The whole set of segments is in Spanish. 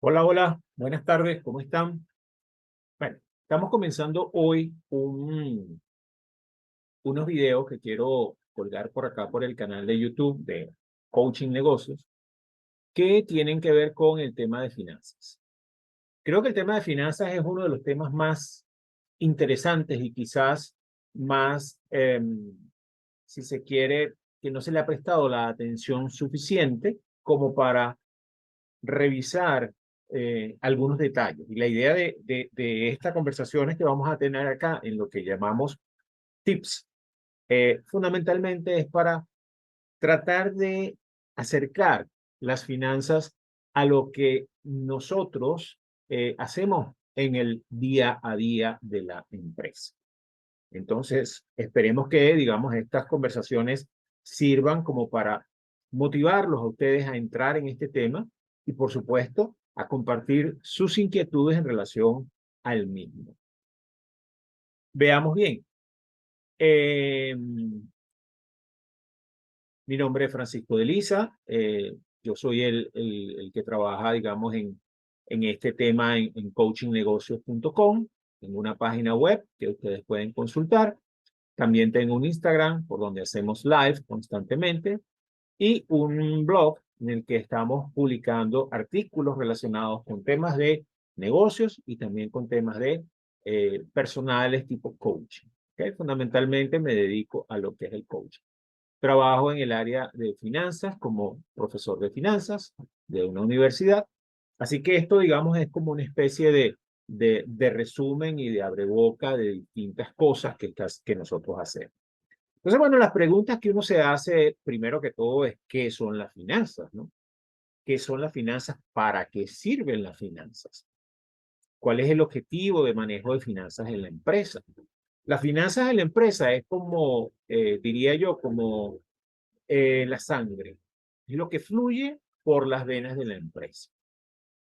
Hola, hola, buenas tardes, ¿cómo están? Bueno, estamos comenzando hoy unos videos que quiero colgar por acá por el canal de YouTube de Coaching Negocios que tienen que ver con el tema de finanzas. Creo que el tema de finanzas es uno de los temas más interesantes y quizás más, si se quiere, que no se le ha prestado la atención suficiente como para revisar algunos detalles. Y la idea de esta conversación es que vamos a tener acá en lo que llamamos tips. Fundamentalmente es para tratar de acercar las finanzas a lo que nosotros hacemos en el día a día de la empresa. Entonces, esperemos que, digamos, estas conversaciones sirvan como para motivarlos a ustedes a entrar en este tema y, por supuesto, a compartir sus inquietudes en relación al mismo. Veamos bien. Eh, Mi nombre es Francisco de Lisa. Yo soy el que trabaja, digamos, en este tema en coachingnegocios.com, en una página web que ustedes pueden consultar. También tengo un Instagram por donde hacemos live constantemente y un blog en el que estamos publicando artículos relacionados con temas de negocios y también con temas de personales tipo coaching. ¿Okay? Fundamentalmente me dedico a lo que es el coaching. Trabajo en el área de finanzas como profesor de finanzas de una universidad. Así que esto, digamos, es como una especie de resumen y de abreboca de distintas cosas que nosotros hacemos. Entonces, bueno, las preguntas que uno se hace, primero que todo, es ¿qué son las finanzas, no? ¿Qué son las finanzas? ¿Para qué sirven las finanzas? ¿Cuál es el objetivo de manejo de finanzas en la empresa? Las finanzas en la empresa es como, diría yo, como la sangre. Es lo que fluye por las venas de la empresa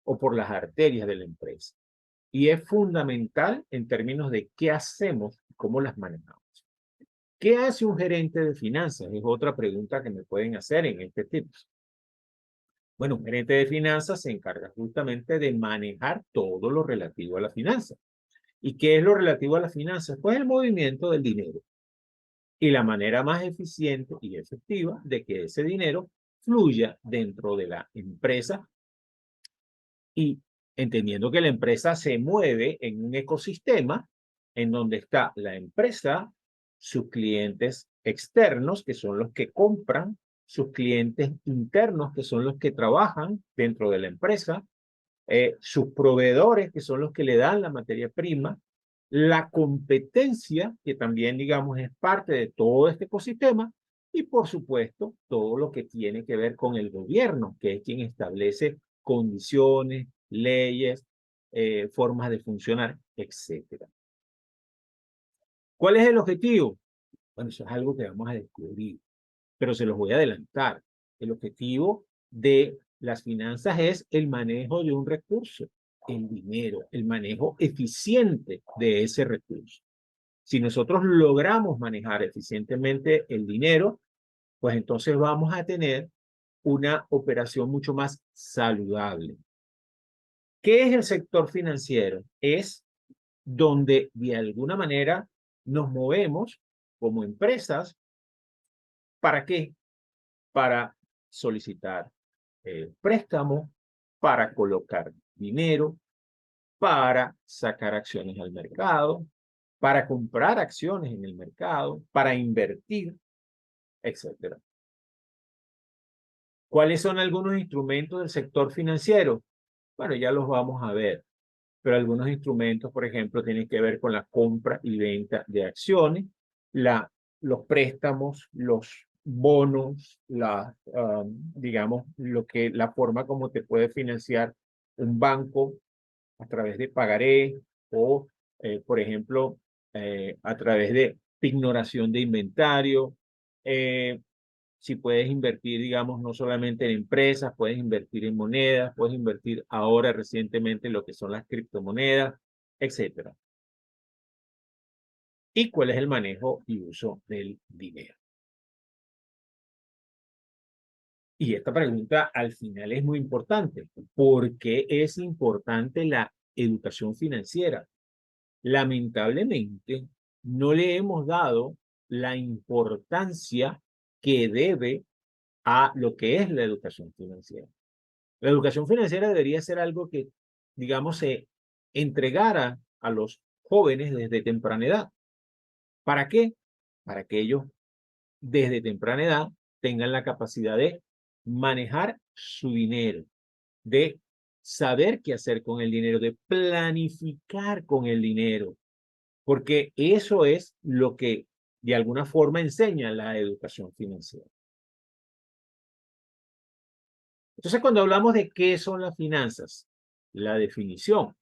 o por las arterias de la empresa. Y es fundamental en términos de qué hacemos y cómo las manejamos. ¿Qué hace un gerente de finanzas? Es otra pregunta que me pueden hacer en este tips. Bueno, un gerente de finanzas se encarga justamente de manejar todo lo relativo a la finanza. ¿Y qué es lo relativo a las finanzas? Pues el movimiento del dinero y la manera más eficiente y efectiva de que ese dinero fluya dentro de la empresa y entendiendo que la empresa se mueve en un ecosistema en donde está la empresa, sus clientes externos, que son los que compran, sus clientes internos, que son los que trabajan dentro de la empresa, sus proveedores, que son los que le dan la materia prima, la competencia, que también, digamos, es parte de todo este ecosistema, y por supuesto, todo lo que tiene que ver con el gobierno, que es quien establece condiciones, leyes, formas de funcionar, etcétera. ¿Cuál es el objetivo? Bueno, eso es algo que vamos a descubrir, pero se los voy a adelantar. El objetivo de las finanzas es el manejo de un recurso, el dinero, el manejo eficiente de ese recurso. Si nosotros logramos manejar eficientemente el dinero, pues entonces vamos a tener una operación mucho más saludable. ¿Qué es el sector financiero? Es donde de alguna manera nos movemos como empresas. ¿Para qué? Para solicitar préstamos, para colocar dinero, para sacar acciones al mercado, para comprar acciones en el mercado, para invertir, etcétera. ¿Cuáles son algunos instrumentos del sector financiero? Bueno, ya los vamos a ver, pero algunos instrumentos, por ejemplo, tienen que ver con la compra y venta de acciones, la, los préstamos, los bonos, digamos, la forma como te puede financiar un banco a través de pagaré o, por ejemplo, a través de ignoración de inventario. eh, si puedes invertir, digamos, no solamente en empresas, puedes invertir en monedas, puedes invertir ahora recientemente en lo que son las criptomonedas, etcétera. ¿Y cuál es el manejo y uso del dinero? Y esta pregunta al final es muy importante. ¿Por qué es importante la educación financiera? Lamentablemente, no le hemos dado la importancia que debe a lo que es la educación financiera. La educación financiera debería ser algo que, digamos, se entregara a los jóvenes desde temprana edad. ¿Para qué? Para que ellos desde temprana edad tengan la capacidad de manejar su dinero, de saber qué hacer con el dinero, de planificar con el dinero, porque eso es lo que de alguna forma enseña la educación financiera. Entonces, cuando hablamos de qué son las finanzas, la definición,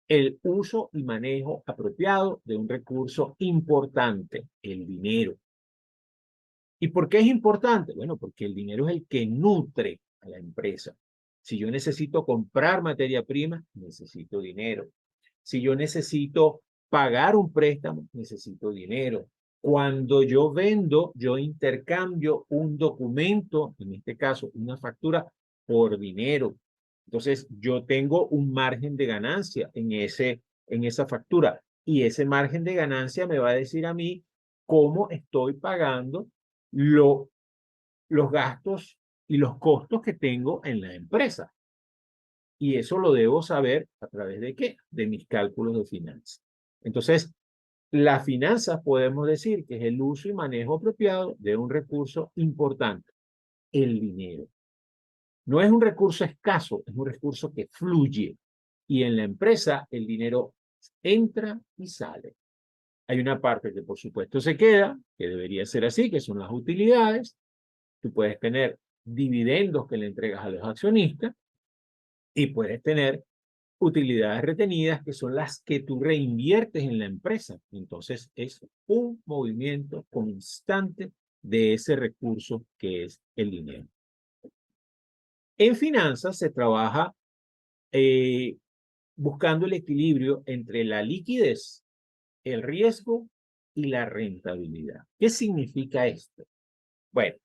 el uso y manejo apropiado de un recurso importante, el dinero. ¿Y por qué es importante? Bueno, porque el dinero es el que nutre a la empresa. Si yo necesito comprar materia prima, necesito dinero. Si yo necesito pagar un préstamo, necesito dinero. Cuando yo vendo, yo intercambio un documento, en este caso una factura, por dinero. Entonces, yo tengo un margen de ganancia en esa factura. Y ese margen de ganancia me va a decir a mí cómo estoy pagando lo, los gastos y los costos que tengo en la empresa. Y eso lo debo saber a través de qué? De mis cálculos de finanzas. Entonces, las finanzas podemos decir que es el uso y manejo apropiado de un recurso importante, el dinero. No es un recurso escaso, es un recurso que fluye. Y en la empresa el dinero entra y sale. Hay una parte que por supuesto se queda, que debería ser así, que son las utilidades. Tú puedes tener dividendos que le entregas a los accionistas y puedes tener utilidades retenidas que son las que tú reinviertes en la empresa. Entonces es un movimiento constante de ese recurso que es el dinero. En finanzas se trabaja eh, buscando el equilibrio entre la liquidez, el riesgo y la rentabilidad. ¿Qué significa esto? Bueno,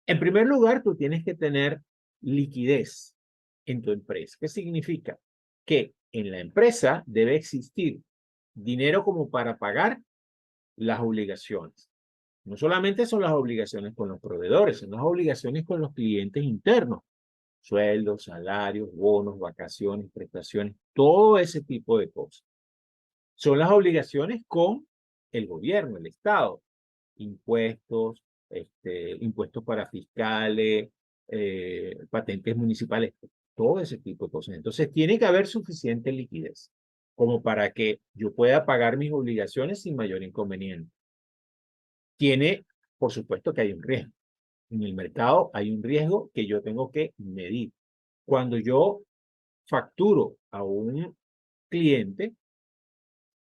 en primer lugar, tú tienes que tener liquidez en tu empresa. ¿Qué significa? Que en la empresa debe existir dinero como para pagar las obligaciones. No solamente son las obligaciones con los proveedores, son las obligaciones con los clientes internos. Sueldos, salarios, bonos, vacaciones, prestaciones, todo ese tipo de cosas. Son las obligaciones con el gobierno, el Estado, impuestos, impuestos para fiscales, patentes municipales, todo ese tipo de cosas. Entonces, tiene que haber suficiente liquidez como para que yo pueda pagar mis obligaciones sin mayor inconveniente. Tiene, por supuesto que hay un riesgo. En el mercado hay un riesgo que yo tengo que medir. Cuando yo facturo a un cliente,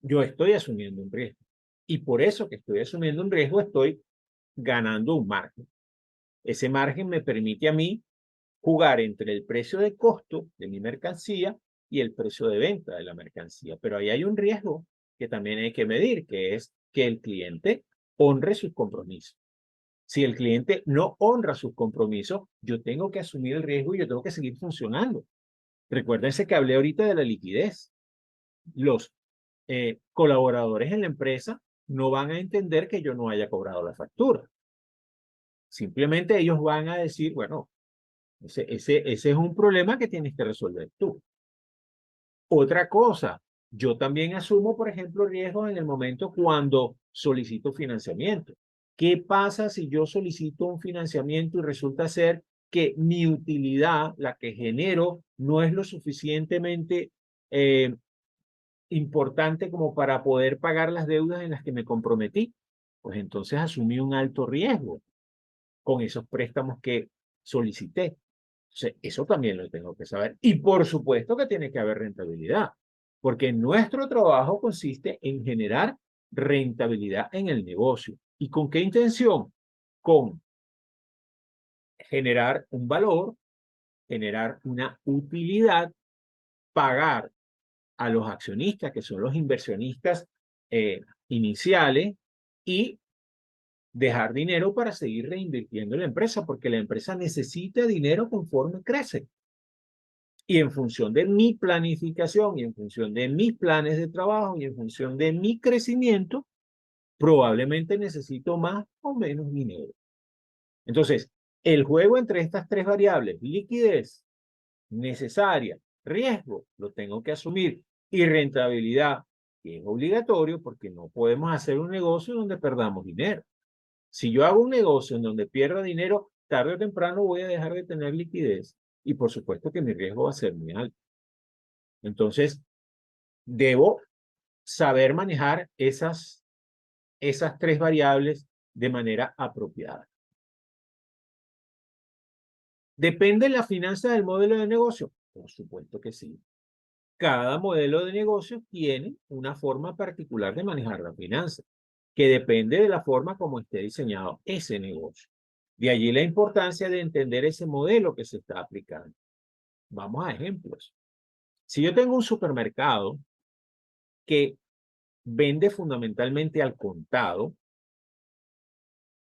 yo estoy asumiendo un riesgo. Y por eso que estoy asumiendo un riesgo, estoy ganando un margen. Ese margen me permite a mí jugar entre el precio de costo de mi mercancía y el precio de venta de la mercancía. Pero ahí hay un riesgo que también hay que medir, que es que el cliente honre sus compromisos. Si el cliente no honra sus compromisos, yo tengo que asumir el riesgo y yo tengo que seguir funcionando. Recuérdense que hablé ahorita de la liquidez. Los colaboradores en la empresa no van a entender que yo no haya cobrado la factura. Simplemente ellos van a decir, bueno, ese es un problema que tienes que resolver tú. Otra cosa, yo también asumo, por ejemplo, riesgos en el momento cuando solicito financiamiento. ¿Qué pasa si yo solicito un financiamiento y resulta ser que mi utilidad, la que genero, no es lo suficientemente importante como para poder pagar las deudas en las que me comprometí? Pues entonces asumí un alto riesgo con esos préstamos que solicité. Entonces, eso también lo tengo que saber. Y por supuesto que tiene que haber rentabilidad, porque nuestro trabajo consiste en generar rentabilidad en el negocio. ¿Y con qué intención? Con generar un valor, generar una utilidad, pagar a los accionistas, que son los inversionistas iniciales, y dejar dinero para seguir reinvirtiendo en la empresa, porque la empresa necesita dinero conforme crece. Y en función de mi planificación y en función de mis planes de trabajo y en función de mi crecimiento, probablemente necesito más o menos dinero. Entonces, el juego entre estas tres variables, liquidez, necesaria, riesgo, lo tengo que asumir, y rentabilidad, que es obligatorio porque no podemos hacer un negocio donde perdamos dinero. Si yo hago un negocio en donde pierda dinero, tarde o temprano voy a dejar de tener liquidez y por supuesto que mi riesgo va a ser muy alto. Entonces, debo saber manejar esas tres variables de manera apropiada. ¿Depende la finanza del modelo de negocio? Por supuesto que sí. Cada modelo de negocio tiene una forma particular de manejar la finanza, que depende de la forma como esté diseñado ese negocio. De allí la importancia de entender ese modelo que se está aplicando. Vamos a ejemplos. Si yo tengo un supermercado que vende fundamentalmente al contado,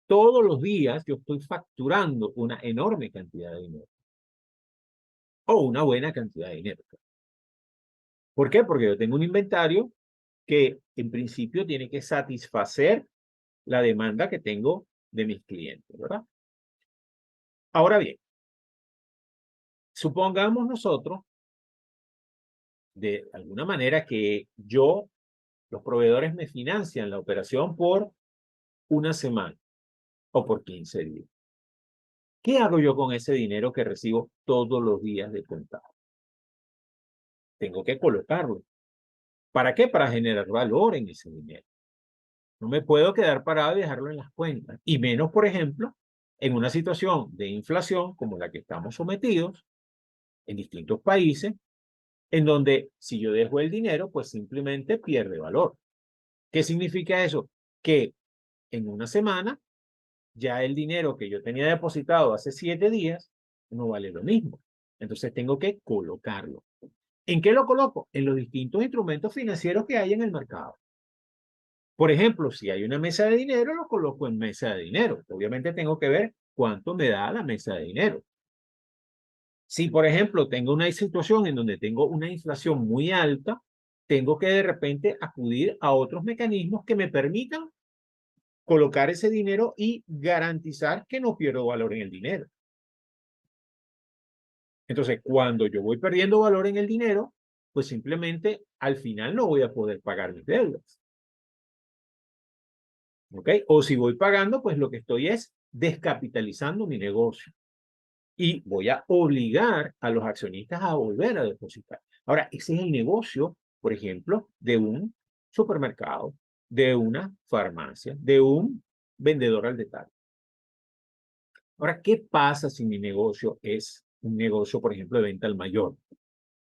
todos los días yo estoy facturando una enorme cantidad de dinero o una buena cantidad de dinero. ¿Por qué? Porque yo tengo un inventario que en principio tiene que satisfacer la demanda que tengo de mis clientes, ¿verdad? Ahora bien, supongamos nosotros de alguna manera que los proveedores me financian la operación por una semana o por 15 días. ¿Qué hago yo con ese dinero que recibo todos los días de contado? Tengo que colocarlo. ¿Para qué? Para generar valor en ese dinero. No me puedo quedar parado y dejarlo en las cuentas. Y menos, por ejemplo, en una situación de inflación como la que estamos sometidos en distintos países, en donde si yo dejo el dinero, pues simplemente pierde valor. ¿Qué significa eso? Que en una semana ya el dinero que yo tenía depositado hace 7 días no vale lo mismo. Entonces tengo que colocarlo. ¿En qué lo coloco? En los distintos instrumentos financieros que hay en el mercado. Por ejemplo, si hay una mesa de dinero, lo coloco en mesa de dinero. Obviamente tengo que ver cuánto me da la mesa de dinero. Si, por ejemplo, tengo una situación en donde tengo una inflación muy alta, tengo que de repente acudir a otros mecanismos que me permitan colocar ese dinero y garantizar que no pierdo valor en el dinero. Entonces, cuando yo voy perdiendo valor en el dinero, pues simplemente al final no voy a poder pagar mis deudas. ¿Ok? O si voy pagando, pues lo que estoy es descapitalizando mi negocio. Y voy a obligar a los accionistas a volver a depositar. Ahora, ese es el negocio, por ejemplo, de un supermercado, de una farmacia, de un vendedor al detalle. Ahora, ¿qué pasa si mi negocio es un negocio, por ejemplo, de venta al mayor?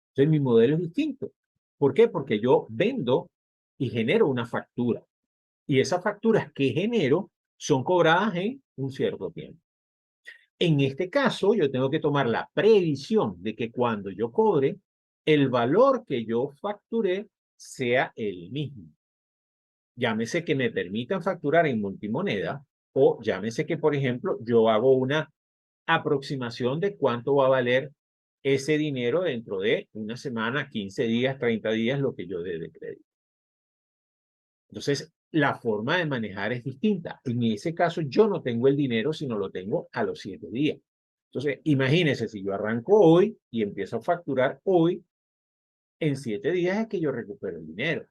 Entonces, mi modelo es distinto. ¿Por qué? Porque yo vendo y genero una factura. Y esas facturas que genero son cobradas en un cierto tiempo. En este caso, yo tengo que tomar la previsión de que cuando yo cobre, el valor que yo facturé sea el mismo. Llámese que me permitan facturar en multimoneda o llámese que, por ejemplo, yo hago una aproximación de cuánto va a valer ese dinero dentro de una semana, 15 días, 30 días, lo que yo dé de crédito. Entonces, la forma de manejar es distinta. En ese caso, yo no tengo el dinero, sino lo tengo a los 7 días. Entonces, imagínense, si yo arranco hoy y empiezo a facturar hoy, en 7 días es que yo recupero el dinero.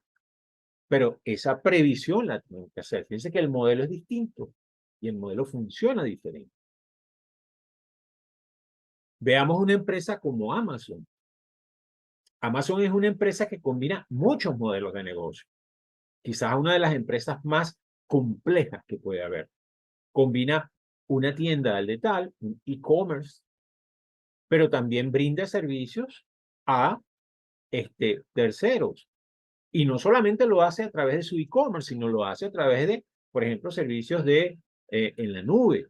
Pero esa previsión la tengo que hacer. Fíjense que el modelo es distinto y el modelo funciona diferente. Veamos una empresa como Amazon. Amazon es una empresa que combina muchos modelos de negocio. Quizás una de las empresas más complejas que puede haber. Combina una tienda al detalle, un e-commerce, pero también brinda servicios a terceros. Y no solamente lo hace a través de su e-commerce, sino lo hace a través de, por ejemplo, servicios en la nube,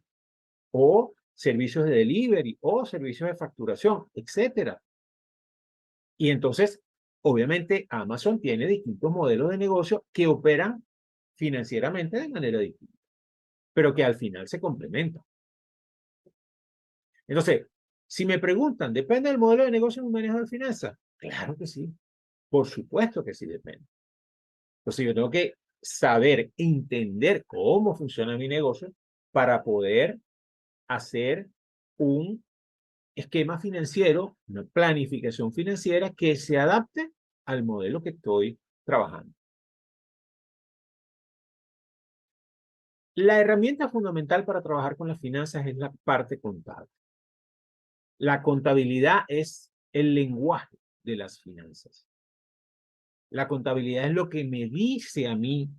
o servicios de delivery, o servicios de facturación, etcétera. Y entonces, obviamente, Amazon tiene distintos modelos de negocio que operan financieramente de manera distinta. pero que al final se complementan. Entonces, si me preguntan, ¿depende del modelo de negocio en un manejo de finanzas? Claro que sí. Por supuesto que sí depende. Entonces, yo tengo que saber, entender cómo funciona mi negocio para poder hacer un esquema financiero, una planificación financiera que se adapte al modelo que estoy trabajando. La herramienta fundamental para trabajar con las finanzas es la parte contable. La contabilidad es el lenguaje de las finanzas. La contabilidad es lo que me dice a mí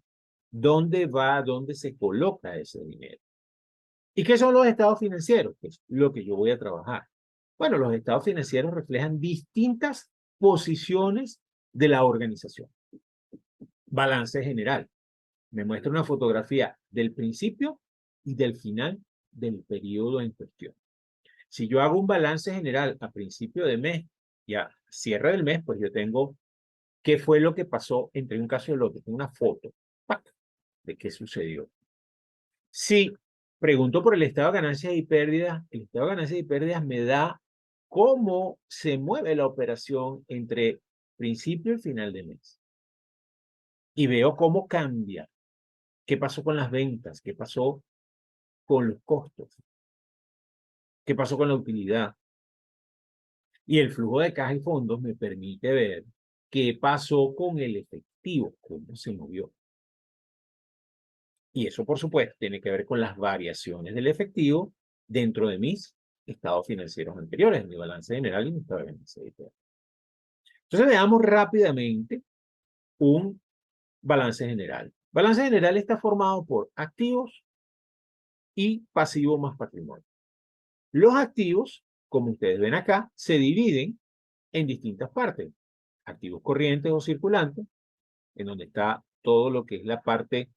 dónde va, dónde se coloca ese dinero. ¿Y qué son los estados financieros? Pues lo que yo voy a trabajar. Bueno, los estados financieros reflejan distintas posiciones de la organización. Balance general. Me muestra una fotografía del principio y del final del periodo en cuestión. Si yo hago un balance general a principio de mes y a cierre del mes, pues yo tengo qué fue lo que pasó entre un caso y el otro. Tengo una foto de qué sucedió. Si pregunto por el estado de ganancias y pérdidas, el estado de ganancias y pérdidas me da cómo se mueve la operación entre principio y final de mes. Y veo cómo cambia. ¿Qué pasó con las ventas? ¿Qué pasó con los costos? ¿Qué pasó con la utilidad? Y el flujo de caja y fondos me permite ver qué pasó con el efectivo, cómo se movió. Y eso, por supuesto, tiene que ver con las variaciones del efectivo dentro de mis estados financieros anteriores, mi balance general y mi estado de ganancias y pérdidas. Entonces, veamos rápidamente un balance general. Balance general está formado por activos y pasivo más patrimonio. Los activos, como ustedes ven acá, se dividen en distintas partes. Activos corrientes o circulantes, en donde está todo lo que es la parte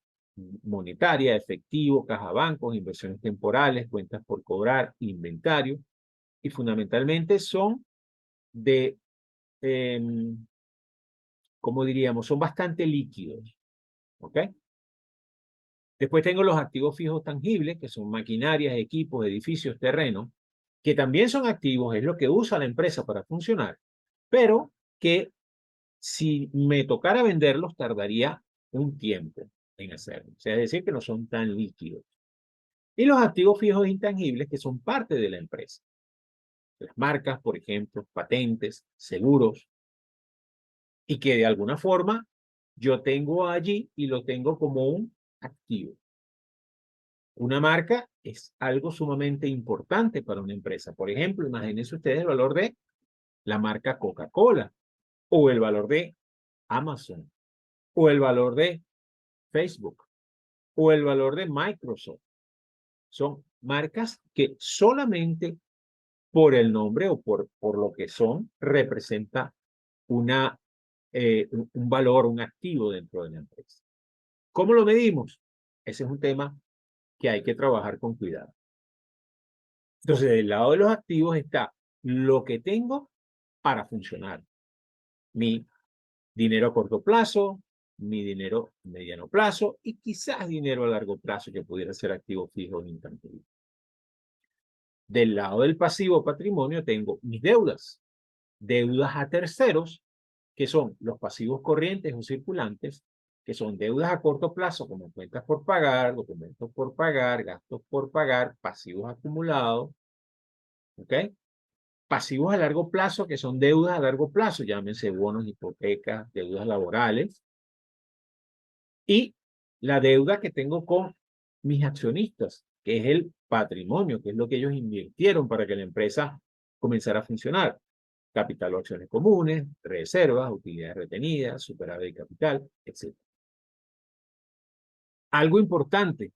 monetaria, efectivo, caja bancos, inversiones temporales, cuentas por cobrar, inventario, y fundamentalmente son de, ¿cómo diríamos? Son bastante líquidos, ¿ok? Después tengo los activos fijos tangibles, que son maquinarias, equipos, edificios, terrenos, que también son activos, es lo que usa la empresa para funcionar, pero que si me tocara venderlos tardaría un tiempo en hacerlo. O sea, es decir, que no son tan líquidos. Y los activos fijos e intangibles que son parte de la empresa. Las marcas, por ejemplo, patentes, seguros, y que de alguna forma yo tengo allí y lo tengo como un activo. Una marca es algo sumamente importante para una empresa. Por ejemplo, imagínense ustedes el valor de la marca Coca-Cola, o el valor de Amazon, o el valor de Facebook, o el valor de Microsoft. Son marcas que solamente por el nombre o por lo que son representa una, un valor, un activo dentro de la empresa. ¿Cómo lo medimos? Ese es un tema que hay que trabajar con cuidado. Entonces, del lado de los activos está lo que tengo para funcionar. Mi dinero a corto plazo, mi dinero a mediano plazo y quizás dinero a largo plazo que pudiera ser activo fijo o intangible. Del lado del pasivo patrimonio tengo mis deudas. Deudas a terceros, que son los pasivos corrientes o circulantes, que son deudas a corto plazo como cuentas por pagar, documentos por pagar, gastos por pagar, pasivos acumulados, ¿ok? Pasivos a largo plazo, que son deudas a largo plazo, llámense bonos, hipotecas, deudas laborales, y la deuda que tengo con mis accionistas, que es el patrimonio, que es lo que ellos invirtieron para que la empresa comenzara a funcionar. Capital o acciones comunes, reservas, utilidades retenidas, superávit de capital, etc. Algo importante,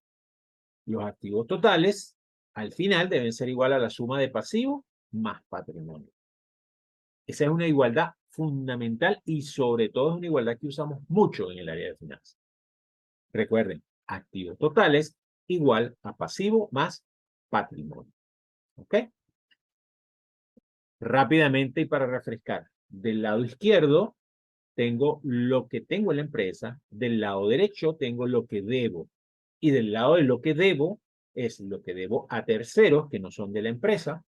los activos totales al final deben ser igual a la suma de pasivo más patrimonio. Esa es una igualdad fundamental y sobre todo es una igualdad que usamos mucho en el área de finanzas. Recuerden, activos totales igual a pasivo más patrimonio. ¿Ok? Rápidamente y para refrescar, del lado izquierdo tengo lo que tengo en la empresa, del lado derecho tengo lo que debo y del lado de lo que debo es lo que debo a terceros que no son de la empresa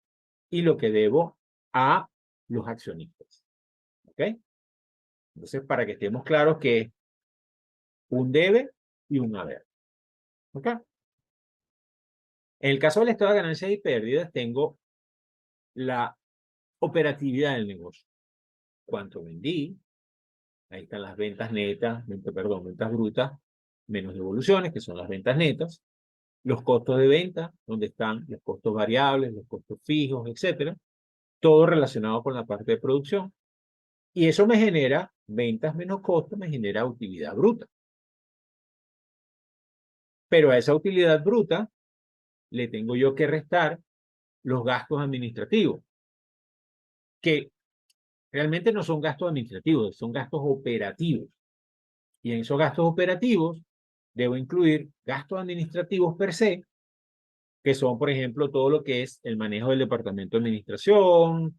y lo que debo a los accionistas. ¿Ok? Entonces, para que estemos claros que es un debe y un haber. ¿Ok? En el caso del estado de ganancias y pérdidas, tengo la operatividad del negocio. ¿Cuánto vendí? Ahí están las ventas netas, ventas brutas, menos devoluciones, que son las ventas netas. Los costos de venta, donde están los costos variables, los costos fijos, etcétera. Todo relacionado con la parte de producción. Y eso me genera, ventas menos costos, me genera utilidad bruta. Pero a esa utilidad bruta le tengo yo que restar los gastos administrativos, que realmente no son gastos administrativos, son gastos operativos. Y en esos gastos operativos debo incluir gastos administrativos per se, que son, por ejemplo, todo lo que es el manejo del departamento de administración,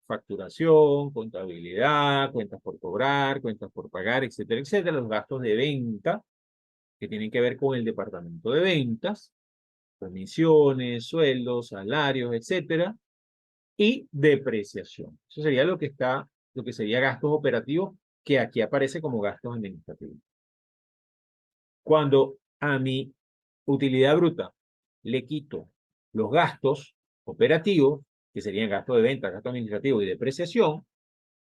facturación, contabilidad, cuentas por cobrar, cuentas por pagar, etcétera, etcétera. Los gastos de venta que tienen que ver con el departamento de ventas, comisiones, sueldos, salarios, etcétera, y depreciación. Eso sería lo que sería gastos operativos, que aquí aparece como gastos administrativos. Cuando a mi utilidad bruta le quito los gastos operativos, que serían gastos de venta, gastos administrativos y depreciación,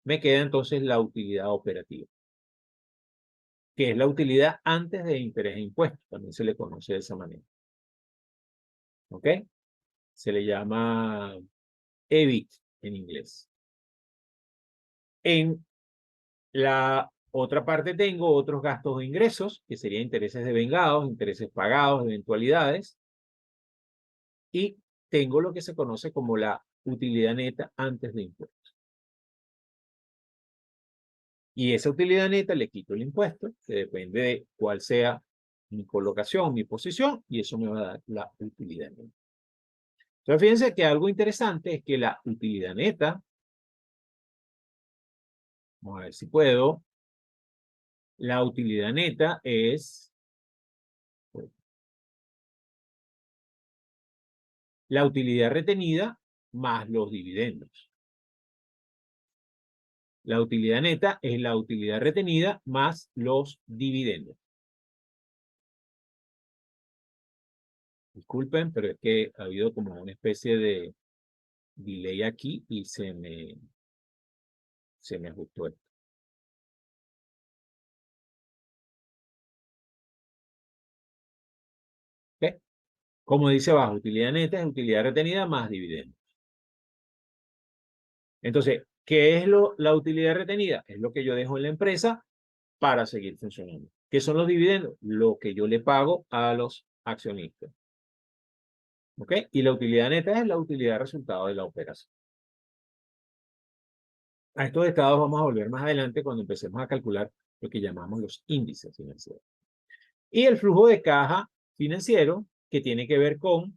me queda entonces la utilidad operativa, que es la utilidad antes de interés e impuestos, también se le conoce de esa manera. ¿Ok? Se le llama EBIT en inglés. En la otra parte tengo otros gastos de ingresos, que serían intereses de vengados, intereses pagados, eventualidades, y tengo lo que se conoce como la utilidad neta antes de impuestos. Y esa utilidad neta le quito el impuesto, que depende de cuál sea mi colocación, mi posición, y eso me va a dar la utilidad neta. Entonces, fíjense que algo interesante es que la utilidad neta, vamos a ver si puedo, la utilidad neta es la utilidad retenida más los dividendos. La utilidad neta es la utilidad retenida más los dividendos. Disculpen, pero es que ha habido como una especie de delay aquí y se me ajustó esto. ¿Okay? Como dice abajo, utilidad neta es utilidad retenida más dividendos. Entonces, ¿qué es la utilidad retenida? Es lo que yo dejo en la empresa para seguir funcionando. ¿Qué son los dividendos? Lo que yo le pago a los accionistas. ¿Ok? Y la utilidad neta es la utilidad resultado de la operación. A estos estados vamos a volver más adelante cuando empecemos a calcular lo que llamamos los índices financieros. Y el flujo de caja financiero, que tiene que ver con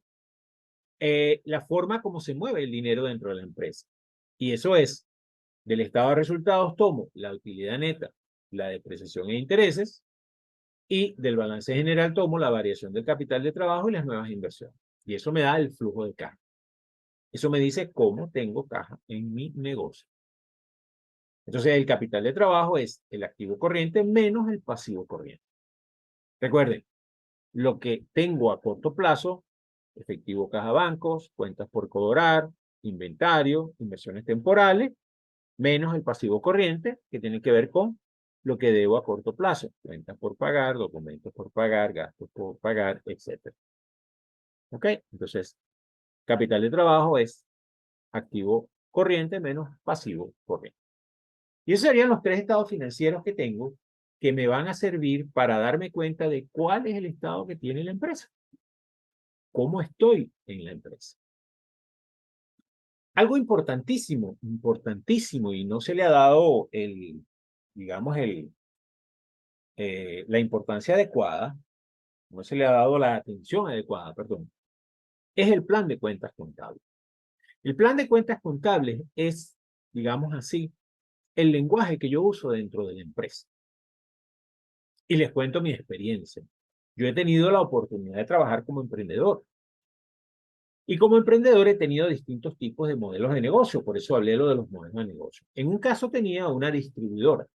la forma como se mueve el dinero dentro de la empresa. Y eso es, del estado de resultados tomo la utilidad neta, la depreciación e intereses, y del balance general tomo la variación del capital de trabajo y las nuevas inversiones. Y eso me da el flujo de caja. Eso me dice cómo tengo caja en mi negocio. Entonces, el capital de trabajo es el activo corriente menos el pasivo corriente. Recuerden, lo que tengo a corto plazo, efectivo caja bancos, cuentas por cobrar, inventario, inversiones temporales, menos el pasivo corriente, que tiene que ver con lo que debo a corto plazo, cuentas por pagar, documentos por pagar, gastos por pagar, etc. ¿Ok? Entonces, capital de trabajo es activo corriente menos pasivo corriente. Y esos serían los tres estados financieros que tengo que me van a servir para darme cuenta de cuál es el estado que tiene la empresa. ¿Cómo estoy en la empresa? Algo importantísimo, importantísimo, y no se le ha dado digamos, la importancia adecuada, no se le ha dado la atención adecuada, perdón, es el plan de cuentas contables. El plan de cuentas contables es, digamos así, el lenguaje que yo uso dentro de la empresa. Y les cuento mi experiencia. Yo he tenido la oportunidad de trabajar como emprendedor. Y como emprendedor he tenido distintos tipos de modelos de negocio, por eso hablé lo de los modelos de negocio. En un caso tenía una distribuidora,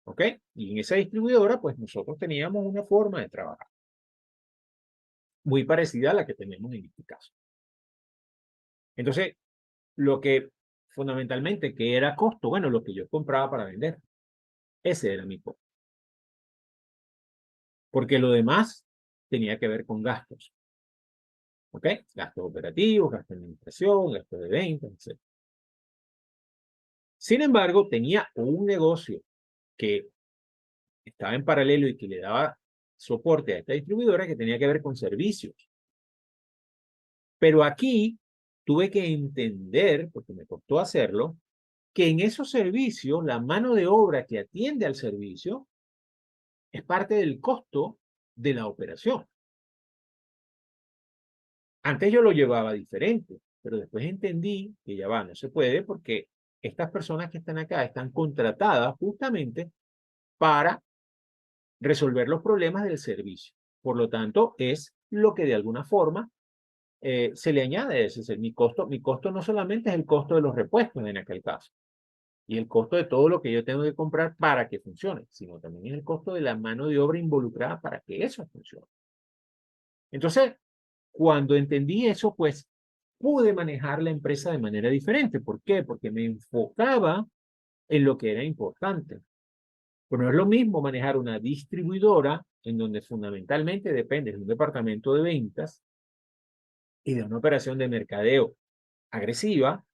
¿ok? Y en esa distribuidora, pues nosotros teníamos una forma de trabajar muy parecida a la que tenemos en este caso. Entonces, lo que fundamentalmente, ¿qué era costo? Bueno, lo que yo compraba para vender. Ese era mi costo. Porque lo demás tenía que ver con gastos, ¿ok? Gastos operativos, gastos de administración, gastos de ventas, etc. Sin embargo, tenía un negocio que estaba en paralelo y que le daba soporte a esta distribuidora que tenía que ver con servicios. Pero aquí tuve que entender, porque me costó hacerlo, que en esos servicios la mano de obra que atiende al servicio es parte del costo de la operación. Antes yo lo llevaba diferente, pero después entendí que ya va, no se puede porque estas personas que están acá están contratadas justamente para resolver los problemas del servicio. Por lo tanto, es lo que de alguna forma se le añade. Es decir, mi costo no solamente es el costo de los repuestos en aquel caso, y el costo de todo lo que yo tengo que comprar para que funcione, sino también es el costo de la mano de obra involucrada para que eso funcione. Entonces, cuando entendí eso, pues pude manejar la empresa de manera diferente. ¿Por qué? Porque me enfocaba en lo que era importante. Pero no es lo mismo manejar una distribuidora en donde fundamentalmente depende de un departamento de ventas y de una operación de mercadeo agresiva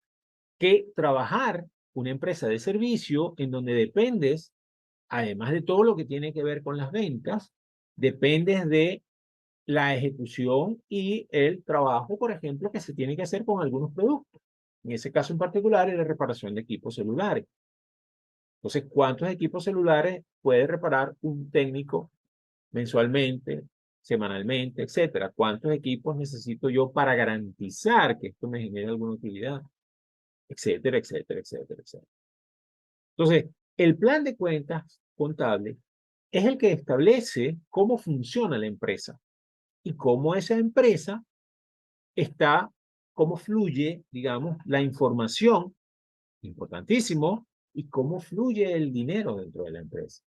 que trabajar una empresa de servicio en donde dependes, además de todo lo que tiene que ver con las ventas, dependes de la ejecución y el trabajo, por ejemplo, que se tiene que hacer con algunos productos. En ese caso en particular, es la reparación de equipos celulares. Entonces, ¿cuántos equipos celulares puede reparar un técnico mensualmente, semanalmente, etcétera? ¿Cuántos equipos necesito yo para garantizar que esto me genere alguna utilidad? Etcétera, etcétera, etcétera, etcétera. Entonces, el plan de cuentas contable es el que establece cómo funciona la empresa y cómo esa empresa está, cómo fluye, digamos, la información, importantísimo, y cómo fluye el dinero dentro de la empresa.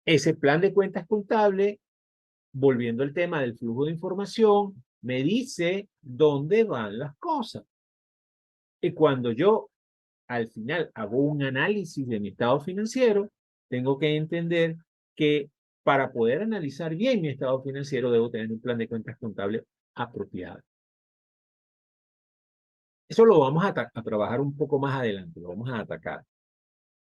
Ese plan de cuentas contable, volviendo al tema del flujo de información, me dice dónde van las cosas. Y cuando yo al final hago un análisis de mi estado financiero, tengo que entender que para poder analizar bien mi estado financiero debo tener un plan de cuentas contable apropiado. Eso lo vamos a trabajar un poco más adelante, lo vamos a atacar.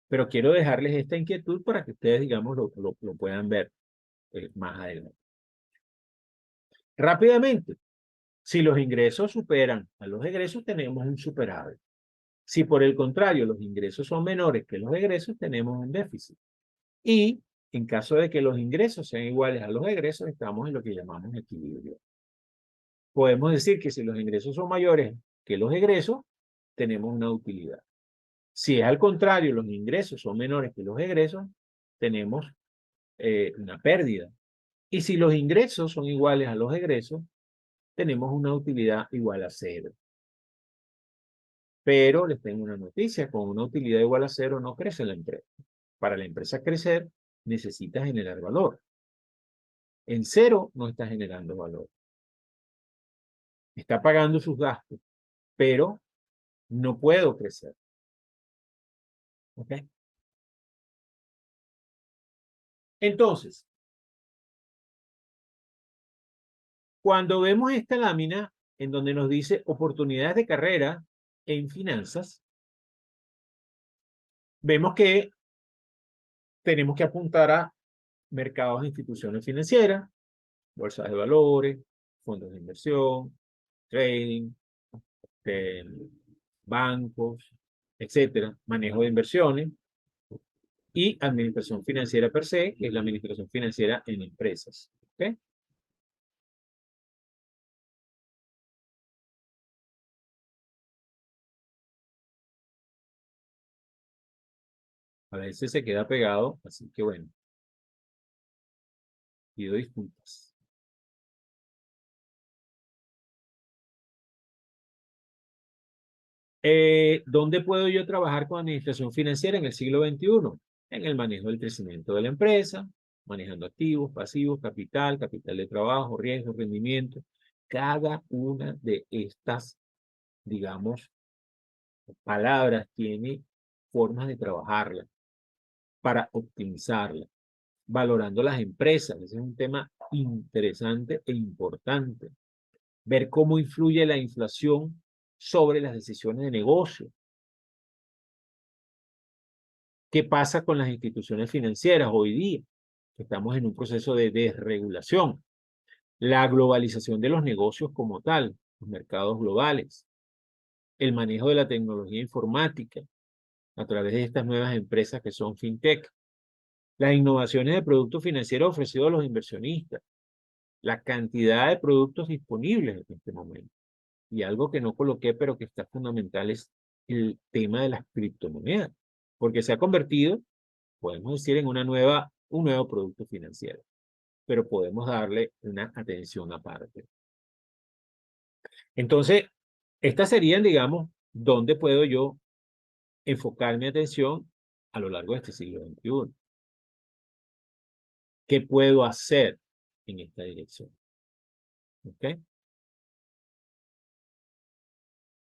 Pero quiero dejarles esta inquietud para que ustedes, digamos, lo puedan ver más adelante. Rápidamente, si los ingresos superan a los egresos, tenemos un superávit. Si por el contrario los ingresos son menores que los egresos, tenemos un déficit. Y en caso de que los ingresos sean iguales a los egresos, estamos en lo que llamamos equilibrio. Podemos decir que si los ingresos son mayores que los egresos, tenemos una utilidad. Si es al contrario, los ingresos son menores que los egresos, tenemos una pérdida. Y si los ingresos son iguales a los egresos, tenemos una utilidad igual a cero. Pero les tengo una noticia, con una utilidad igual a cero no crece la empresa. Para la empresa crecer, necesita generar valor. En cero no está generando valor. Está pagando sus gastos, pero no puedo crecer. ¿Ok? Entonces, cuando vemos esta lámina en donde nos dice oportunidades de carrera en finanzas, vemos que tenemos que apuntar a mercados de instituciones financieras, bolsas de valores, fondos de inversión, trading, eh, bancos, etcétera, manejo de inversiones y administración financiera per se, que es la administración financiera en empresas. ¿Ok? A veces se queda pegado, así que bueno. Pido disculpas. ¿Dónde puedo yo trabajar con administración financiera en el siglo XXI? En el manejo del crecimiento de la empresa, manejando activos, pasivos, capital, capital de trabajo, riesgo, rendimiento. Cada una de estas, digamos, palabras tiene formas de trabajarla para optimizarla, valorando las empresas. Ese es un tema interesante e importante. Ver cómo influye la inflación sobre las decisiones de negocio. ¿Qué pasa con las instituciones financieras hoy día? Estamos en un proceso de desregulación. La globalización de los negocios como tal, los mercados globales, el manejo de la tecnología informática a través de estas nuevas empresas que son fintech, las innovaciones de productos financieros ofrecidos a los inversionistas, la cantidad de productos disponibles en este momento. Y algo que no coloqué, pero que está fundamental, es el tema de las criptomonedas, porque se ha convertido, podemos decir, en un nuevo producto financiero, pero podemos darle una atención aparte. Entonces, estas serían, digamos, dónde puedo yo enfocar mi atención a lo largo de este siglo XXI. ¿Qué puedo hacer en esta dirección? ¿Ok?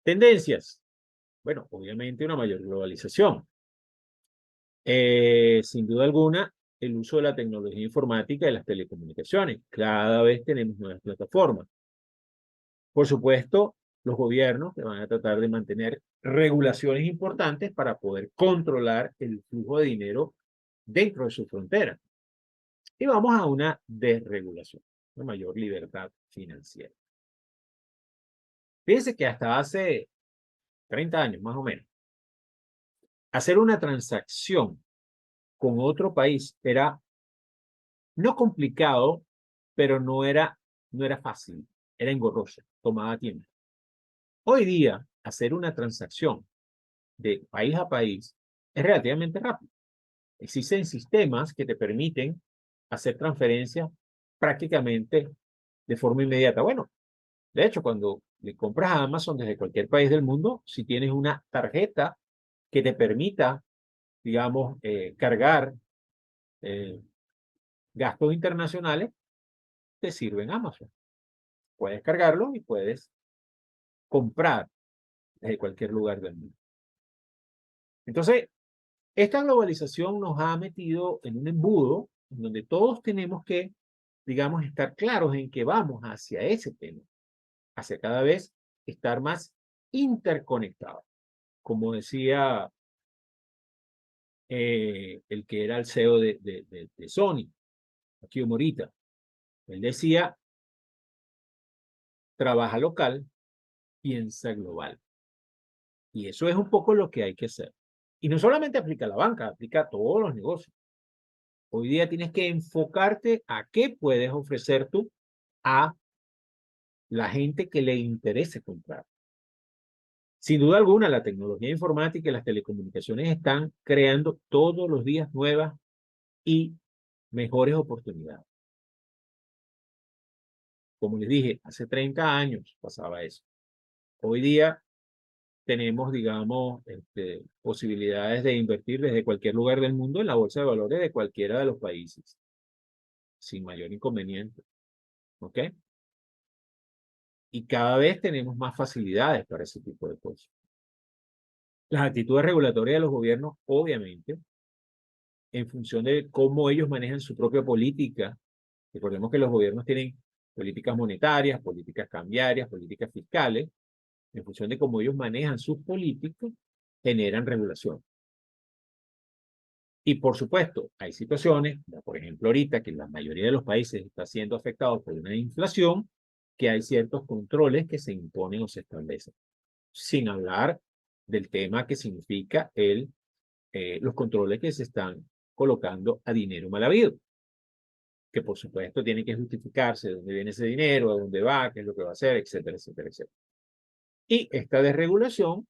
Tendencias. Bueno, obviamente una mayor globalización. Sin duda alguna, el uso de la tecnología informática y las telecomunicaciones. Cada vez tenemos nuevas plataformas. Por supuesto, los gobiernos que van a tratar de mantener regulaciones importantes para poder controlar el flujo de dinero dentro de su frontera. Y vamos a una desregulación, una mayor libertad financiera. Fíjense que hasta hace 30 años más o menos, hacer una transacción con otro país era no complicado, pero no era fácil, era engorroso, tomaba tiempo. Hoy día, hacer una transacción de país a país es relativamente rápido. Existen sistemas que te permiten hacer transferencias prácticamente de forma inmediata. Bueno, de hecho, cuando le compras a Amazon desde cualquier país del mundo, si tienes una tarjeta que te permita, digamos, cargar eh, gastos internacionales, te sirve en Amazon. Puedes cargarlo y puedes comprar desde cualquier lugar del mundo. Entonces, esta globalización nos ha metido en un embudo en donde todos tenemos que, digamos, estar claros en que vamos hacia ese tema, hacia cada vez estar más interconectados. Como decía el que era el CEO de Sony, Akio Morita, él decía, trabaja local, piensa global. Y eso es un poco lo que hay que hacer. Y no solamente aplica a la banca, aplica a todos los negocios. Hoy día tienes que enfocarte a qué puedes ofrecer tú a la gente que le interese comprar. Sin duda alguna, la tecnología informática y las telecomunicaciones están creando todos los días nuevas y mejores oportunidades. Como les dije, hace 30 años pasaba eso. Hoy día tenemos, digamos, posibilidades de invertir desde cualquier lugar del mundo en la bolsa de valores de cualquiera de los países, sin mayor inconveniente. ¿Ok? Y cada vez tenemos más facilidades para ese tipo de cosas. Las actitudes regulatorias de los gobiernos, obviamente, en función de cómo ellos manejan su propia política. Recordemos que los gobiernos tienen políticas monetarias, políticas cambiarias, políticas fiscales. En función de cómo ellos manejan sus políticas, generan regulación. Y por supuesto, hay situaciones, por ejemplo, ahorita que la mayoría de los países está siendo afectados por una inflación, que hay ciertos controles que se imponen o se establecen. Sin hablar del tema que significa los controles que se están colocando a dinero mal habido, que por supuesto tiene que justificarse de dónde viene ese dinero, a dónde va, qué es lo que va a hacer, etcétera, etcétera, etcétera. Y esta desregulación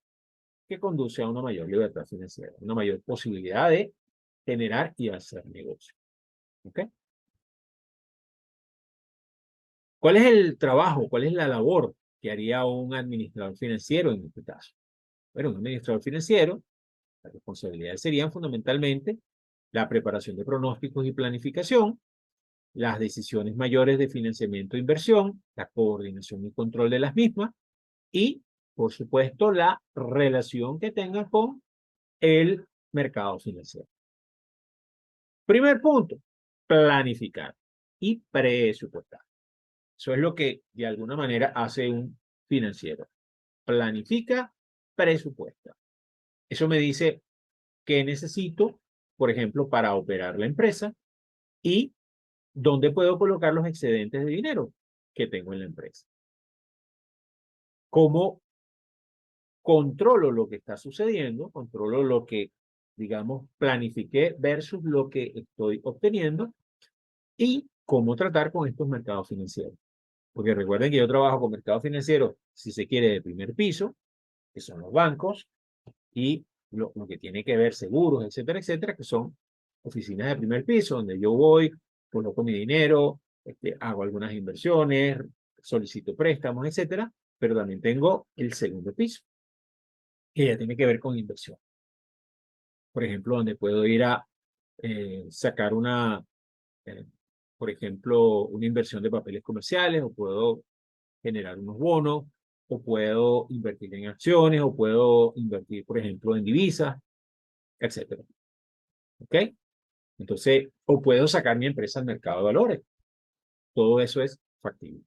que conduce a una mayor libertad financiera, una mayor posibilidad de generar y hacer negocio. ¿Ok? ¿Cuál es el trabajo? ¿Cuál es la labor que haría un administrador financiero en este caso? Bueno, un administrador financiero, las responsabilidades serían fundamentalmente la preparación de pronósticos y planificación, las decisiones mayores de financiamiento e inversión, la coordinación y control de las mismas y, por supuesto, la relación que tengan con el mercado financiero. Primer punto, planificar y presupuestar. Eso es lo que de alguna manera hace un financiero. Planifica, presupuesta. Eso me dice qué necesito, por ejemplo, para operar la empresa y dónde puedo colocar los excedentes de dinero que tengo en la empresa. Cómo controlo lo que está sucediendo, controlo lo que, digamos, planifiqué versus lo que estoy obteniendo y cómo tratar con estos mercados financieros. Porque recuerden que yo trabajo con mercados financieros, si se quiere, de primer piso, que son los bancos, y lo que tiene que ver seguros, etcétera, etcétera, que son oficinas de primer piso, donde yo voy, coloco mi dinero, hago algunas inversiones, solicito préstamos, etcétera, pero también tengo el segundo piso, que ya tiene que ver con inversión. Por ejemplo, donde puedo ir a sacar eh, por ejemplo, una inversión de papeles comerciales, o puedo generar unos bonos, o puedo invertir en acciones, o puedo invertir, por ejemplo, en divisas, etcétera. ¿Ok? Entonces, o puedo sacar mi empresa al mercado de valores. Todo eso es factible.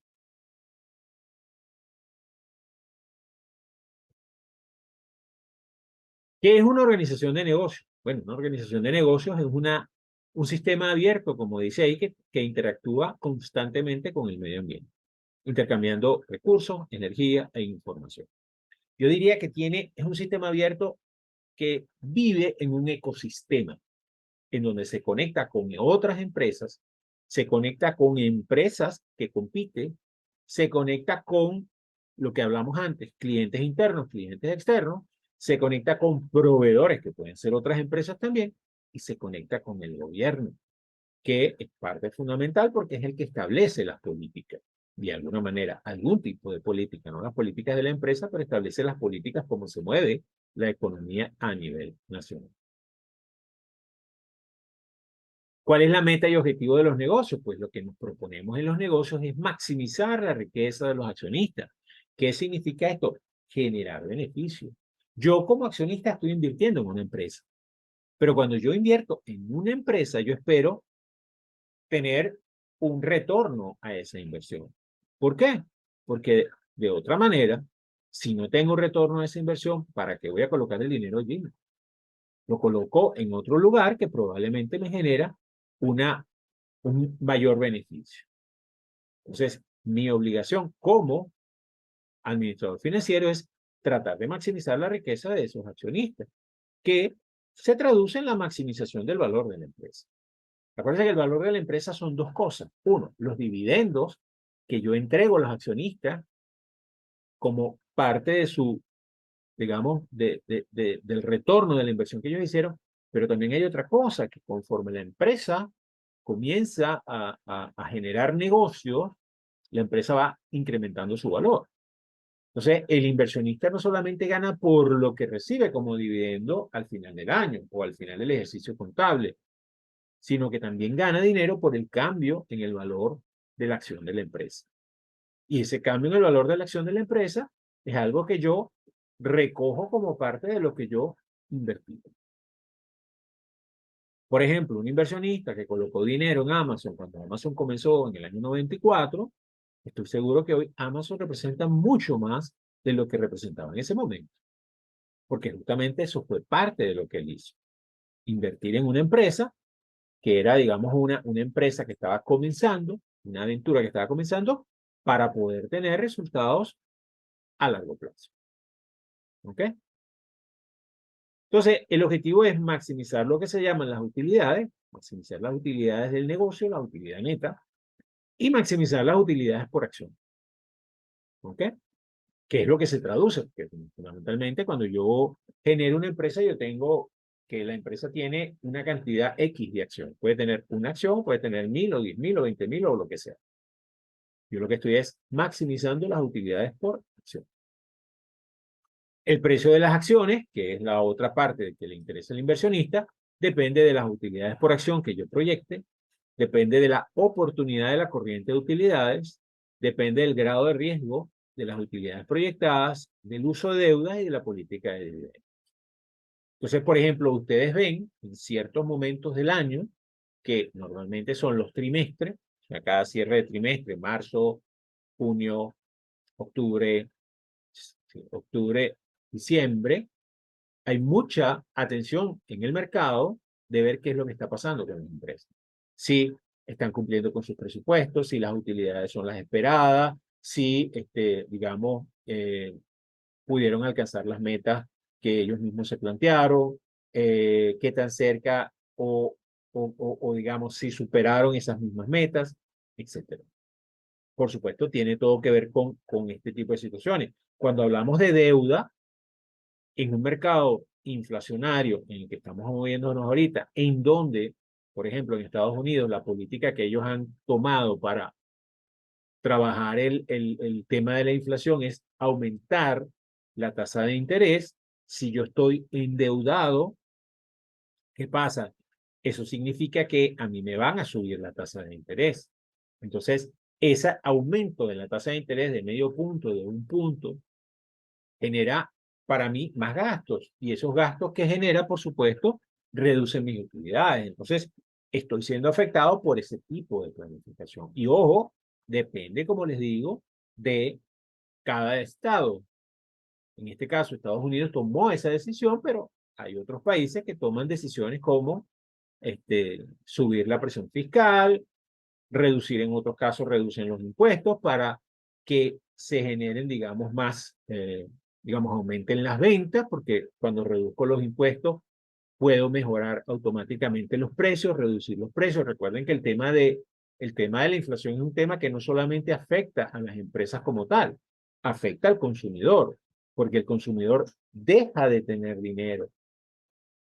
¿Qué es una organización de negocios? Bueno, una organización de negocios es un sistema abierto, como dice ahí, que interactúa constantemente con el medio ambiente, intercambiando recursos, energía e información. Yo diría que es un sistema abierto que vive en un ecosistema en donde se conecta con otras empresas, se conecta con empresas que compiten, se conecta con lo que hablamos antes, clientes internos, clientes externos, se conecta con proveedores que pueden ser otras empresas también y se conecta con el gobierno, que es parte fundamental porque es el que establece las políticas. De alguna manera, algún tipo de política, no las políticas de la empresa, pero establece las políticas como se mueve la economía a nivel nacional. ¿Cuál es la meta y objetivo de los negocios? Pues lo que nos proponemos en los negocios es maximizar la riqueza de los accionistas. ¿Qué significa esto? Generar beneficios. Yo como accionista estoy invirtiendo en una empresa, pero cuando yo invierto en una empresa, yo espero tener un retorno a esa inversión. ¿Por qué? Porque de otra manera, si no tengo retorno a esa inversión, ¿para qué voy a colocar el dinero allí? Lo coloco en otro lugar que probablemente me genera un mayor beneficio. Entonces, mi obligación como administrador financiero es tratar de maximizar la riqueza de esos accionistas, que se traduce en la maximización del valor de la empresa. Acuérdense que el valor de la empresa son dos cosas. Uno, los dividendos que yo entrego a los accionistas como parte de su, digamos, del retorno de la inversión que ellos hicieron, pero también hay otra cosa, que conforme la empresa comienza a generar negocios, la empresa va incrementando su valor. Entonces, el inversionista no solamente gana por lo que recibe como dividendo al final del año o al final del ejercicio contable, sino que también gana dinero por el cambio en el valor de la acción de la empresa. Y ese cambio en el valor de la acción de la empresa es algo que yo recojo como parte de lo que yo invertí. Por ejemplo, un inversionista que colocó dinero en Amazon cuando Amazon comenzó en el año 94, estoy seguro que hoy Amazon representa mucho más de lo que representaba en ese momento, porque justamente eso fue parte de lo que él hizo. Invertir en una empresa que era, digamos, una empresa que estaba comenzando, una aventura que estaba comenzando, para poder tener resultados a largo plazo. ¿Ok? Entonces, el objetivo es maximizar lo que se llaman las utilidades, maximizar las utilidades del negocio, la utilidad neta, y maximizar las utilidades por acción. ¿Ok? ¿Qué es lo que se traduce? Porque fundamentalmente cuando yo genero una empresa, yo tengo que la empresa tiene una cantidad X de acción. Puede tener una acción, puede tener 1000 o 10.000 o 20.000 o lo que sea. Yo lo que estoy es maximizando las utilidades por acción. El precio de las acciones, que es la otra parte que le interesa al inversionista, depende de las utilidades por acción que yo proyecte, depende de la oportunidad de la corriente de utilidades, depende del grado de riesgo de las utilidades proyectadas, del uso de deudas y de la política de dividendos. Entonces, por ejemplo, ustedes ven en ciertos momentos del año, que normalmente son los trimestres, o sea, cada cierre de trimestre, marzo, junio, octubre, octubre, diciembre, hay mucha atención en el mercado de ver qué es lo que está pasando con las empresas. Si están cumpliendo con sus presupuestos, si las utilidades son las esperadas, si, digamos, pudieron alcanzar las metas que ellos mismos se plantearon, qué tan cerca o digamos, si superaron esas mismas metas, etcétera. Por supuesto, tiene todo que ver con este tipo de situaciones. Cuando hablamos de deuda, en un mercado inflacionario en el que estamos moviéndonos ahorita, en donde, por ejemplo, en Estados Unidos, la política que ellos han tomado para trabajar el tema de la inflación es aumentar la tasa de interés. Si yo estoy endeudado, ¿qué pasa? Eso significa que a mí me van a subir la tasa de interés. Entonces, ese aumento de la tasa de interés de medio punto, de un punto, genera para mí más gastos. Y esos gastos que genera, por supuesto, reducen mis utilidades. Entonces, estoy siendo afectado por ese tipo de planificación. Y ojo, depende, como les digo, de cada estado. En este caso, Estados Unidos tomó esa decisión, pero hay otros países que toman decisiones como subir la presión fiscal, reducir en otros casos, reducen los impuestos para que se generen, digamos, más, digamos, aumenten las ventas, porque cuando reduzco los impuestos puedo mejorar automáticamente los precios, reducir los precios. Recuerden que el tema de la inflación es un tema que no solamente afecta a las empresas como tal, afecta al consumidor, porque el consumidor deja de tener dinero.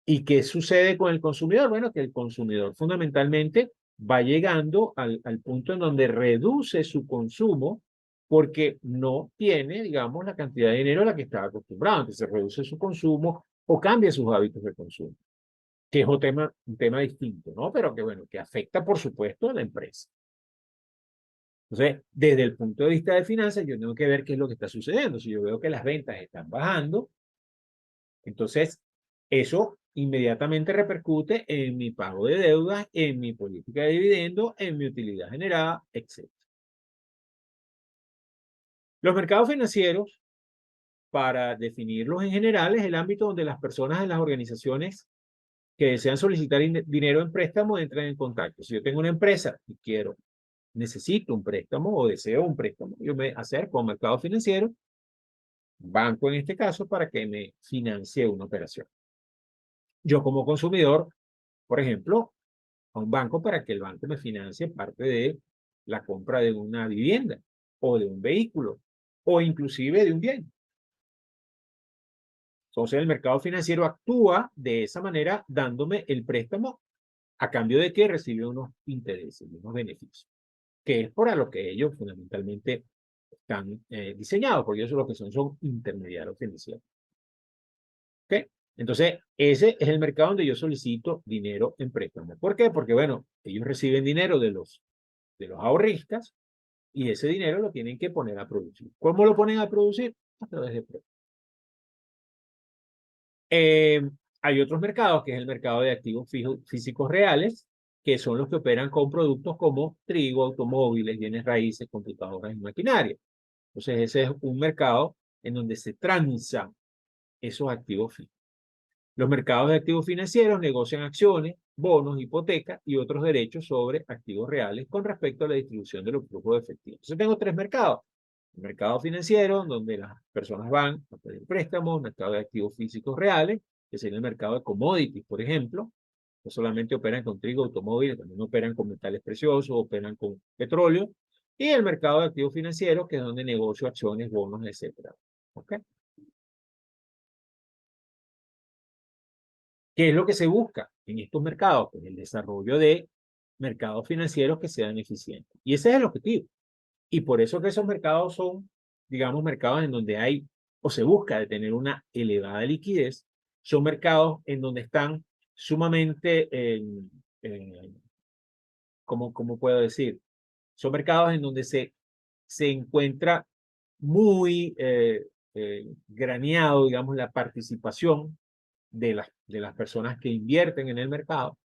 ¿Y qué sucede con el consumidor? Bueno, que el consumidor fundamentalmente va llegando al punto en donde reduce su consumo porque no tiene, digamos, la cantidad de dinero a la que estaba acostumbrado. Entonces reduce su consumo o cambia sus hábitos de consumo, que es un tema distinto, ¿no? Pero que, bueno, que afecta, por supuesto, a la empresa. Entonces, desde el punto de vista de finanzas, yo tengo que ver qué es lo que está sucediendo. Si yo veo que las ventas están bajando, entonces eso inmediatamente repercute en mi pago de deudas, en mi política de dividendos, en mi utilidad generada, etc. Los mercados financieros, para definirlos en general, es el ámbito donde las personas en las organizaciones que desean solicitar dinero en préstamo entran en contacto. Si yo tengo una empresa y necesito un préstamo o deseo un préstamo, yo me acerco a un mercado financiero, banco en este caso, para que me financie una operación. Yo como consumidor, por ejemplo, a un banco para que el banco me financie parte de la compra de una vivienda o de un vehículo o inclusive de un bien. Entonces el mercado financiero actúa de esa manera dándome el préstamo a cambio de que recibe unos intereses y unos beneficios, que es para lo que ellos fundamentalmente están diseñados, porque ellos lo que son intermediarios financieros. ¿Okay? Entonces, ese es el mercado donde yo solicito dinero en préstamo. ¿Por qué? Porque, bueno, ellos reciben dinero de los ahorristas y ese dinero lo tienen que poner a producir. ¿Cómo lo ponen a producir? A través de préstamos. Hay otros mercados, que es el mercado de activos físicos reales, que son los que operan con productos como trigo, automóviles, bienes raíces, computadoras y maquinaria. Entonces, ese es un mercado en donde se transan esos activos físicos. Los mercados de activos financieros negocian acciones, bonos, hipotecas y otros derechos sobre activos reales con respecto a la distribución de los flujos de efectivo. Entonces tengo tres mercados. El mercado financiero, donde las personas van a pedir préstamos, el mercado de activos físicos reales, que sería el mercado de commodities, por ejemplo. No solamente operan con trigo, automóviles, también operan con metales preciosos, operan con petróleo. Y el mercado de activos financieros, que es donde negocio acciones, bonos, etc. ¿Ok? ¿Qué es lo que se busca en estos mercados? Pues el desarrollo de mercados financieros que sean eficientes. Y ese es el objetivo. Y por eso que esos mercados son, digamos, mercados en donde hay o se busca de tener una elevada liquidez, son mercados en donde están sumamente, ¿cómo puedo decir? Son mercados en donde se encuentra muy graneado, digamos, la participación de las personas que invierten en el mercado.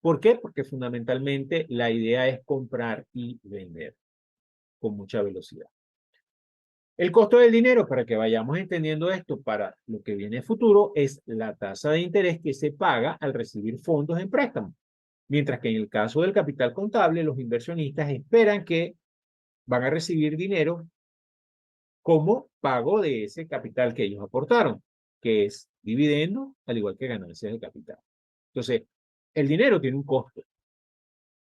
¿Por qué? Porque fundamentalmente la idea es comprar y vender con mucha velocidad. El costo del dinero, para que vayamos entendiendo esto para lo que viene futuro, es la tasa de interés que se paga al recibir fondos en préstamo. Mientras que en el caso del capital contable, los inversionistas esperan que van a recibir dinero como pago de ese capital que ellos aportaron, que es dividendo, al igual que ganancias de capital. Entonces, el dinero tiene un costo,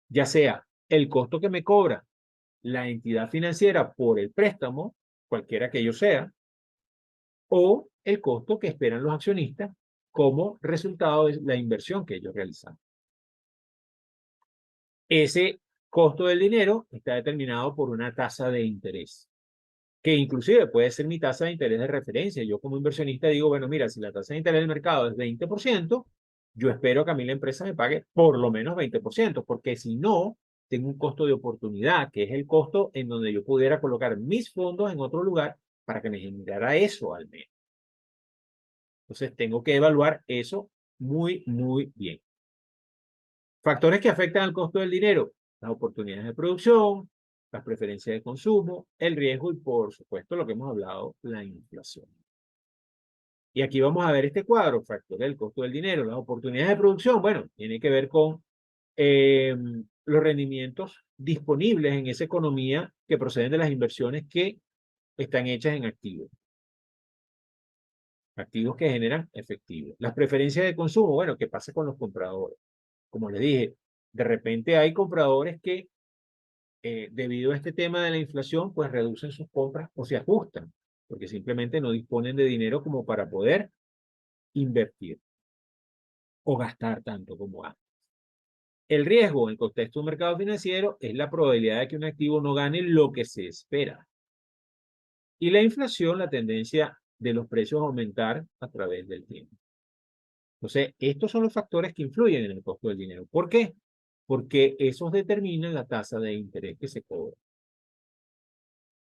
ya sea el costo que me cobra la entidad financiera por el préstamo, cualquiera que ello sea, o el costo que esperan los accionistas como resultado de la inversión que ellos realizan. Ese costo del dinero está determinado por una tasa de interés, que inclusive puede ser mi tasa de interés de referencia. Yo como inversionista digo, bueno, mira, si la tasa de interés del mercado es 20%, yo espero que a mí la empresa me pague por lo menos 20%, porque si no, tengo un costo de oportunidad, que es el costo en donde yo pudiera colocar mis fondos en otro lugar para que me generara eso al mes. Entonces, tengo que evaluar eso muy, muy bien. Factores que afectan al costo del dinero: las oportunidades de producción, las preferencias de consumo, el riesgo y, por supuesto, lo que hemos hablado, la inflación. Y aquí vamos a ver este cuadro: factores del costo del dinero, las oportunidades de producción. Bueno, tiene que ver con los rendimientos disponibles en esa economía que proceden de las inversiones que están hechas en activos. Activos que generan efectivo. Las preferencias de consumo, bueno, ¿qué pasa con los compradores? Como les dije, de repente hay compradores que, debido a este tema de la inflación, pues reducen sus compras o se ajustan, porque simplemente no disponen de dinero como para poder invertir o gastar tanto como antes. El riesgo en el contexto de un mercado financiero es la probabilidad de que un activo no gane lo que se espera. Y la inflación, la tendencia de los precios a aumentar a través del tiempo. Entonces, estos son los factores que influyen en el costo del dinero. ¿Por qué? Porque esos determinan la tasa de interés que se cobra.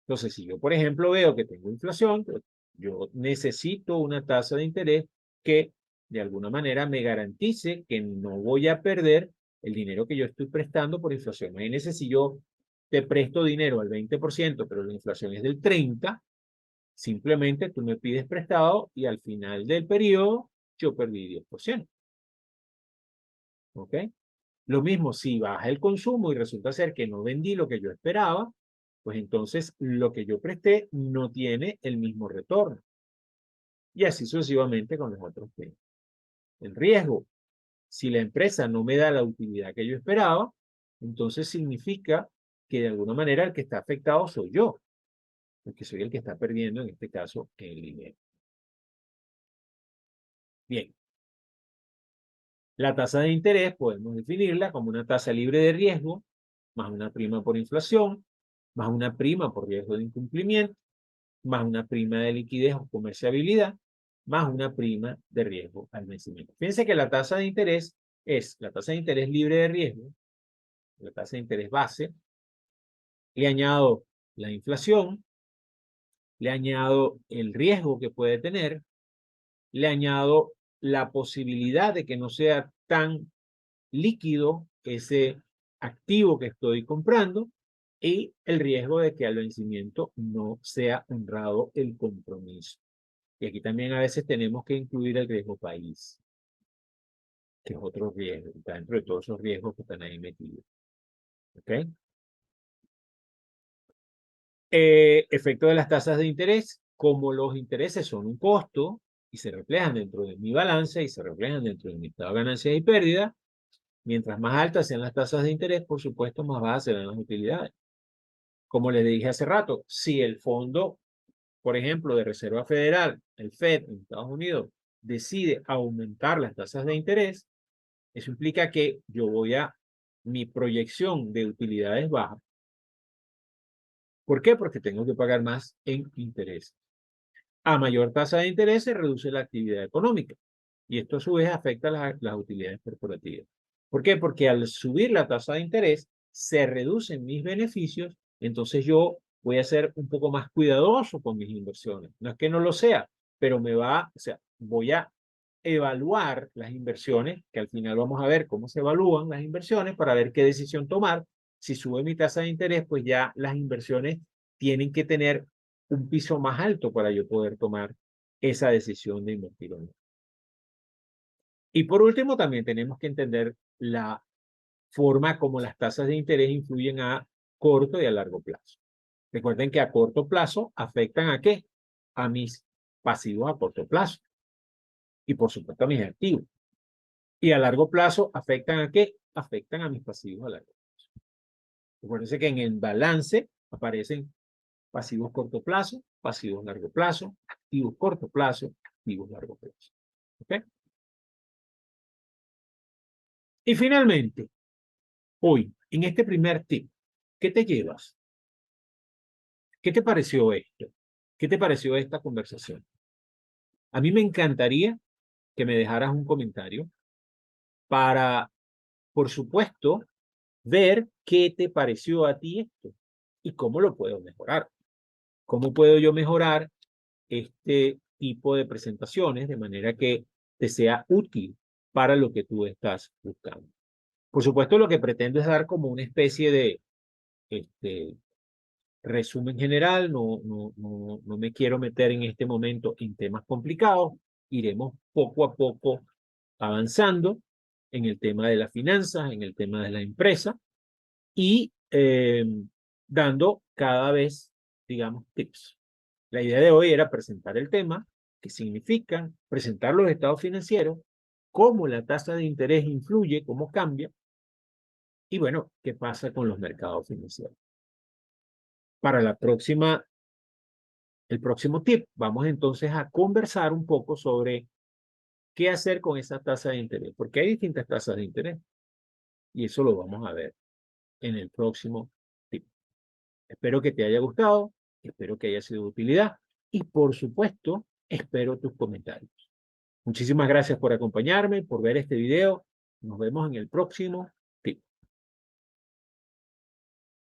Entonces, si yo, por ejemplo, veo que tengo inflación, pues, yo necesito una tasa de interés que de alguna manera me garantice que no voy a perder el dinero que yo estoy prestando por inflación. Imagínese si yo te presto dinero al 20%, pero la inflación es del 30%, simplemente tú me pides prestado y al final del periodo yo perdí 10%. ¿Ok? Lo mismo, si baja el consumo y resulta ser que no vendí lo que yo esperaba, pues entonces lo que yo presté no tiene el mismo retorno. Y así sucesivamente con los otros temas. El riesgo: si la empresa no me da la utilidad que yo esperaba, entonces significa que de alguna manera el que está afectado soy yo, porque soy el que está perdiendo, en este caso, el dinero. Bien, la tasa de interés podemos definirla como una tasa libre de riesgo, más una prima por inflación, más una prima por riesgo de incumplimiento, más una prima de liquidez o comerciabilidad, más una prima de riesgo al vencimiento. Fíjense que la tasa de interés es la tasa de interés libre de riesgo, la tasa de interés base, le añado la inflación, le añado el riesgo que puede tener, le añado la posibilidad de que no sea tan líquido ese activo que estoy comprando y el riesgo de que al vencimiento no sea honrado el compromiso. Y aquí también a veces tenemos que incluir el riesgo país, que es otro riesgo, está dentro de todos esos riesgos que están ahí metidos. ¿Ok? Efecto de las tasas de interés: como los intereses son un costo y se reflejan dentro de mi balance y se reflejan dentro de mi estado de ganancias y pérdidas, mientras más altas sean las tasas de interés, por supuesto, más bajas serán las utilidades. Como les dije hace rato, si el fondo, por ejemplo, de Reserva Federal, el Fed en Estados Unidos, decide aumentar las tasas de interés, eso implica que mi proyección de utilidades baja, ¿Por qué? Porque tengo que pagar más en intereses. A mayor tasa de interés se reduce la actividad económica y esto a su vez afecta las utilidades corporativas. ¿Por qué? Porque al subir la tasa de interés se reducen mis beneficios, entonces yo voy a ser un poco más cuidadoso con mis inversiones. No es que no lo sea, pero voy a evaluar las inversiones, que al final vamos a ver cómo se evalúan las inversiones para ver qué decisión tomar. Si sube mi tasa de interés, pues ya las inversiones tienen que tener un piso más alto para yo poder tomar esa decisión de invertir o no. Y por último, también tenemos que entender la forma como las tasas de interés influyen a corto y a largo plazo. Recuerden que a corto plazo afectan ¿a qué? A mis pasivos a corto plazo y por supuesto a mis activos. Y a largo plazo afectan ¿a qué? Afectan a mis pasivos a largo plazo. Recuerden que en el balance aparecen pasivos corto plazo, pasivos largo plazo, activos corto plazo, activos largo plazo. ¿Ok? Y finalmente, hoy, en este primer tip, ¿qué te llevas? ¿Qué te pareció esto? ¿Qué te pareció esta conversación? A mí me encantaría que me dejaras un comentario para, por supuesto, ver qué te pareció a ti esto y cómo lo puedo mejorar. ¿Cómo puedo yo mejorar este tipo de presentaciones de manera que te sea útil para lo que tú estás buscando? Por supuesto, lo que pretendo es dar como una especie de resumen general. No me quiero meter en este momento en temas complicados. Iremos poco a poco avanzando en el tema de las finanzas, en el tema de la empresa y dando cada vez, digamos, tips. La idea de hoy era presentar el tema, qué significan, presentar los estados financieros, cómo la tasa de interés influye, cómo cambia, y bueno, qué pasa con los mercados financieros. Para el próximo tip, vamos entonces a conversar un poco sobre qué hacer con esa tasa de interés, porque hay distintas tasas de interés, y eso lo vamos a ver en el próximo tip. Espero que te haya gustado, espero que haya sido de utilidad, y por supuesto, espero tus comentarios. Muchísimas gracias por acompañarme, por ver este video. Nos vemos en el próximo